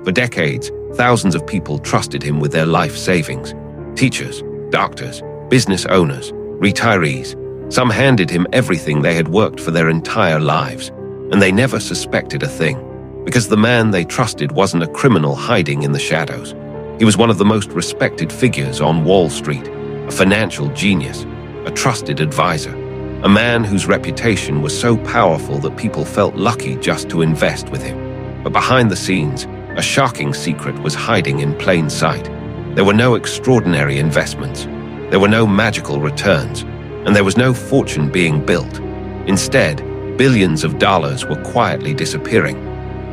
For decades, thousands of people trusted him with their life savings. Teachers, doctors, business owners, retirees. Some handed him everything they had worked for their entire lives, and they never suspected a thing, because the man they trusted wasn't a criminal hiding in the shadows. He was one of the most respected figures on Wall Street, a financial genius, a trusted advisor, a man whose reputation was so powerful that people felt lucky just to invest with him. But behind the scenes, a shocking secret was hiding in plain sight. There were no extraordinary investments. There were no magical returns, and there was no fortune being built. Instead, billions of dollars were quietly disappearing.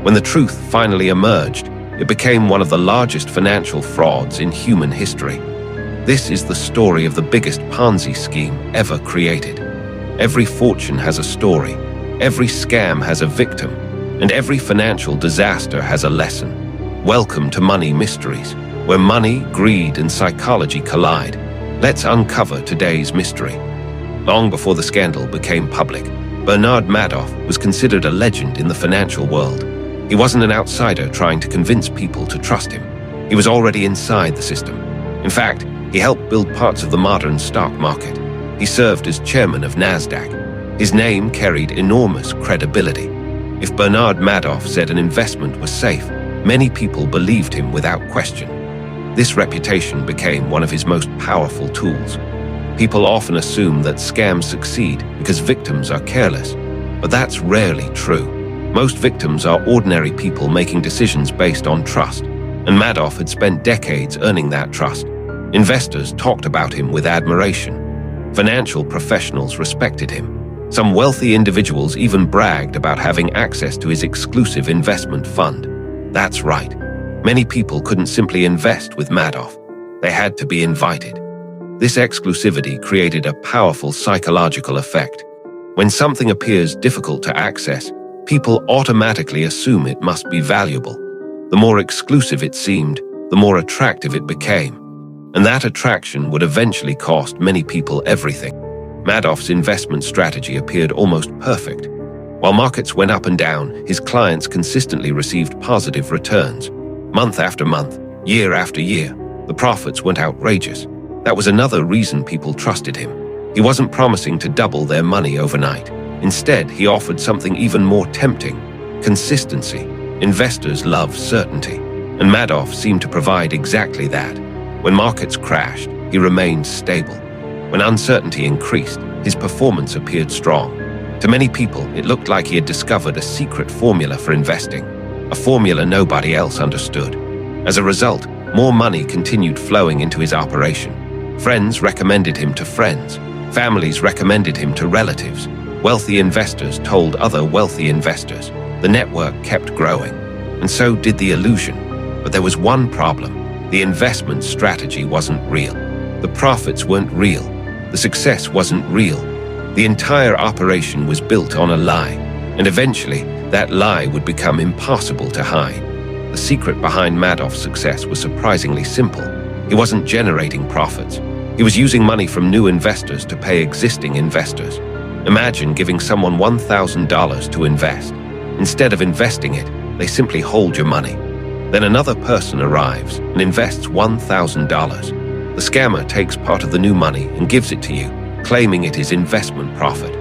When the truth finally emerged, it became one of the largest financial frauds in human history. This is the story of the biggest Ponzi scheme ever created. Every fortune has a story, every scam has a victim, and every financial disaster has a lesson. Welcome to Money Mysteries, where money, greed, and psychology collide. Let's uncover today's mystery. Long before the scandal became public, Bernard Madoff was considered a legend in the financial world. He wasn't an outsider trying to convince people to trust him. He was already inside the system. In fact, he helped build parts of the modern stock market. He served as chairman of NASDAQ. His name carried enormous credibility. If Bernard Madoff said an investment was safe, many people believed him without question. This reputation became one of his most powerful tools. People often assume that scams succeed because victims are careless, but that's rarely true. Most victims are ordinary people making decisions based on trust, and Madoff had spent decades earning that trust. Investors talked about him with admiration. Financial professionals respected him. Some wealthy individuals even bragged about having access to his exclusive investment fund. That's right. Many people couldn't simply invest with Madoff. They had to be invited. This exclusivity created a powerful psychological effect. When something appears difficult to access, people automatically assume it must be valuable. The more exclusive it seemed, the more attractive it became. And that attraction would eventually cost many people everything. Madoff's investment strategy appeared almost perfect. While markets went up and down, his clients consistently received positive returns. Month after month, year after year, the profits went outrageous. That was another reason people trusted him. He wasn't promising to double their money overnight. Instead, he offered something even more tempting: consistency. Investors love certainty, and Madoff seemed to provide exactly that. When markets crashed, he remained stable. When uncertainty increased, his performance appeared strong. To many people, it looked like he had discovered a secret formula for investing, a formula nobody else understood. As a result, more money continued flowing into his operation. Friends recommended him to friends. Families recommended him to relatives. Wealthy investors told other wealthy investors. The network kept growing, and so did the illusion. But there was one problem. The investment strategy wasn't real. The profits weren't real. The success wasn't real. The entire operation was built on a lie, and eventually, that lie would become impossible to hide. The secret behind Madoff's success was surprisingly simple. He wasn't generating profits. He was using money from new investors to pay existing investors. Imagine giving someone $1,000 to invest. Instead of investing it, they simply hold your money. Then another person arrives and invests $1,000. The scammer takes part of the new money and gives it to you, claiming it is investment profit.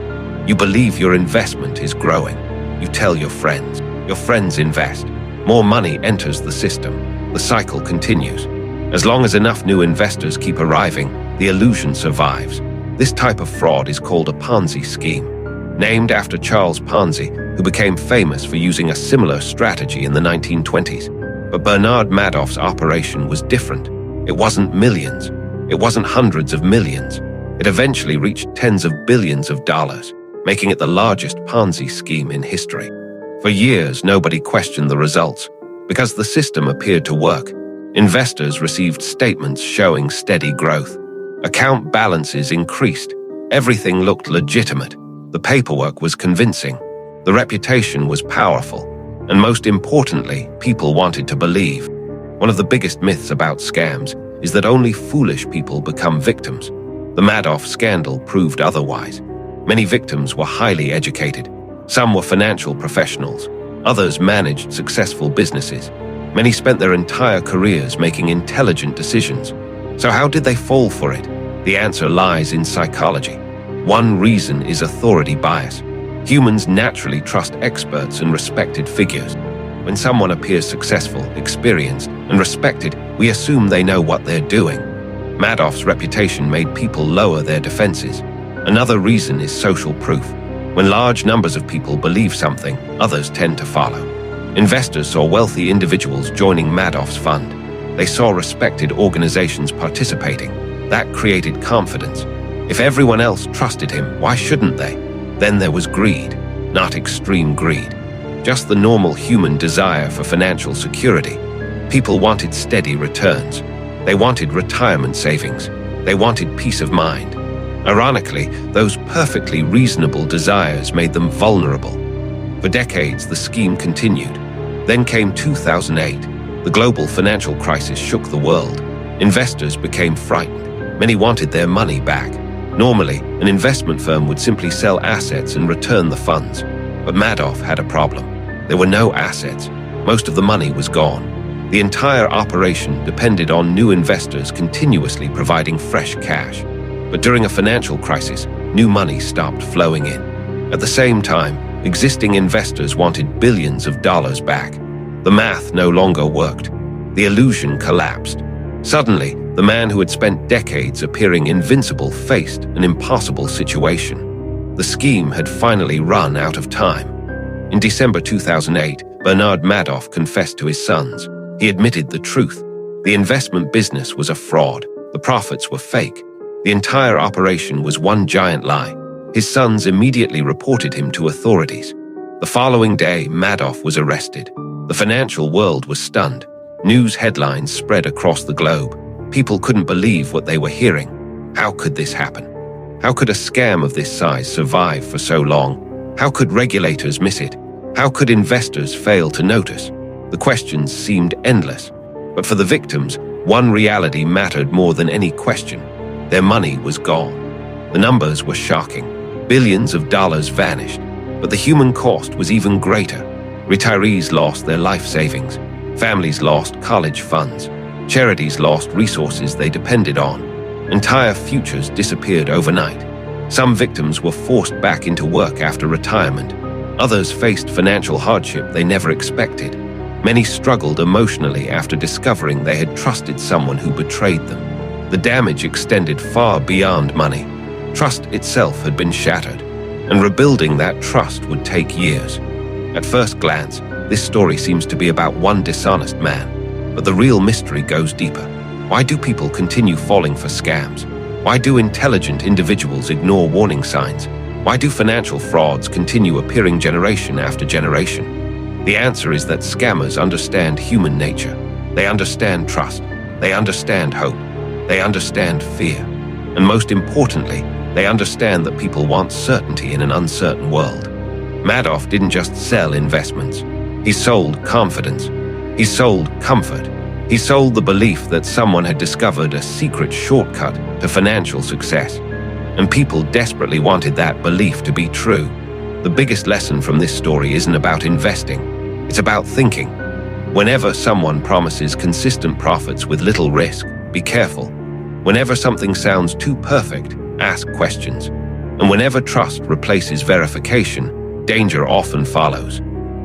You believe your investment is growing. You tell your friends. Your friends invest. More money enters the system. The cycle continues. As long as enough new investors keep arriving, the illusion survives. This type of fraud is called a Ponzi scheme, named after Charles Ponzi, who became famous for using a similar strategy in the 1920s. But Bernard Madoff's operation was different. It wasn't millions. It wasn't hundreds of millions. It eventually reached tens of billions of dollars, making it the largest Ponzi scheme in history. For years, nobody questioned the results. Because the system appeared to work, investors received statements showing steady growth. Account balances increased. Everything looked legitimate. The paperwork was convincing. The reputation was powerful. And most importantly, people wanted to believe. One of the biggest myths about scams is that only foolish people become victims. The Madoff scandal proved otherwise. Many victims were highly educated. Some were financial professionals. Others managed successful businesses. Many spent their entire careers making intelligent decisions. So how did they fall for it? The answer lies in psychology. One reason is authority bias. Humans naturally trust experts and respected figures. When someone appears successful, experienced, and respected, we assume they know what they're doing. Madoff's reputation made people lower their defenses. Another reason is social proof. When large numbers of people believe something, others tend to follow. Investors saw wealthy individuals joining Madoff's fund. They saw respected organizations participating. That created confidence. If everyone else trusted him, why shouldn't they? Then there was greed, not extreme greed. Just the normal human desire for financial security. People wanted steady returns. They wanted retirement savings. They wanted peace of mind. Ironically, those perfectly reasonable desires made them vulnerable. For decades, the scheme continued. Then came 2008. The global financial crisis shook the world. Investors became frightened. Many wanted their money back. Normally, an investment firm would simply sell assets and return the funds. But Madoff had a problem. There were no assets. Most of the money was gone. The entire operation depended on new investors continuously providing fresh cash. But during a financial crisis, new money stopped flowing in. At the same time, existing investors wanted billions of dollars back. The math no longer worked. The illusion collapsed. Suddenly, the man who had spent decades appearing invincible faced an impossible situation. The scheme had finally run out of time. In December 2008, Bernard Madoff confessed to his sons. He admitted the truth. The investment business was a fraud. The profits were fake. The entire operation was one giant lie. His sons immediately reported him to authorities. The following day, Madoff was arrested. The financial world was stunned. News headlines spread across the globe. People couldn't believe what they were hearing. How could this happen? How could a scam of this size survive for so long? How could regulators miss it? How could investors fail to notice? The questions seemed endless. But for the victims, one reality mattered more than any question. Their money was gone. The numbers were shocking. Billions of dollars vanished. But the human cost was even greater. Retirees lost their life savings. Families lost college funds. Charities lost resources they depended on. Entire futures disappeared overnight. Some victims were forced back into work after retirement. Others faced financial hardship they never expected. Many struggled emotionally after discovering they had trusted someone who betrayed them. The damage extended far beyond money. Trust itself had been shattered, and rebuilding that trust would take years. At first glance, this story seems to be about one dishonest man, but the real mystery goes deeper. Why do people continue falling for scams? Why do intelligent individuals ignore warning signs? Why do financial frauds continue appearing generation after generation? The answer is that scammers understand human nature. They understand trust. They understand hope. They understand fear. And most importantly, they understand that people want certainty in an uncertain world. Madoff didn't just sell investments. He sold confidence. He sold comfort. He sold the belief that someone had discovered a secret shortcut to financial success. And people desperately wanted that belief to be true. The biggest lesson from this story isn't about investing. It's about thinking. Whenever someone promises consistent profits with little risk, be careful. Whenever something sounds too perfect, ask questions. And whenever trust replaces verification, danger often follows.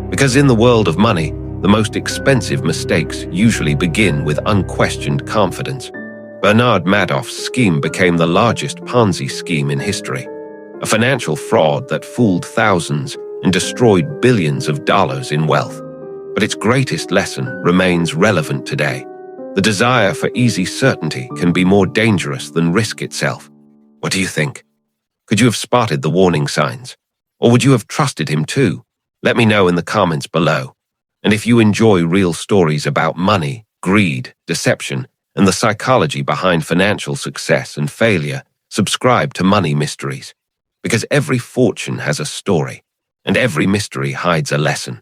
Because in the world of money, the most expensive mistakes usually begin with unquestioned confidence. Bernard Madoff's scheme became the largest Ponzi scheme in history, a financial fraud that fooled thousands and destroyed billions of dollars in wealth. But its greatest lesson remains relevant today. The desire for easy certainty can be more dangerous than risk itself. What do you think? Could you have spotted the warning signs? Or would you have trusted him too? Let me know in the comments below. And if you enjoy real stories about money, greed, deception, and the psychology behind financial success and failure, subscribe to Money Mysteries. Because every fortune has a story, and every mystery hides a lesson.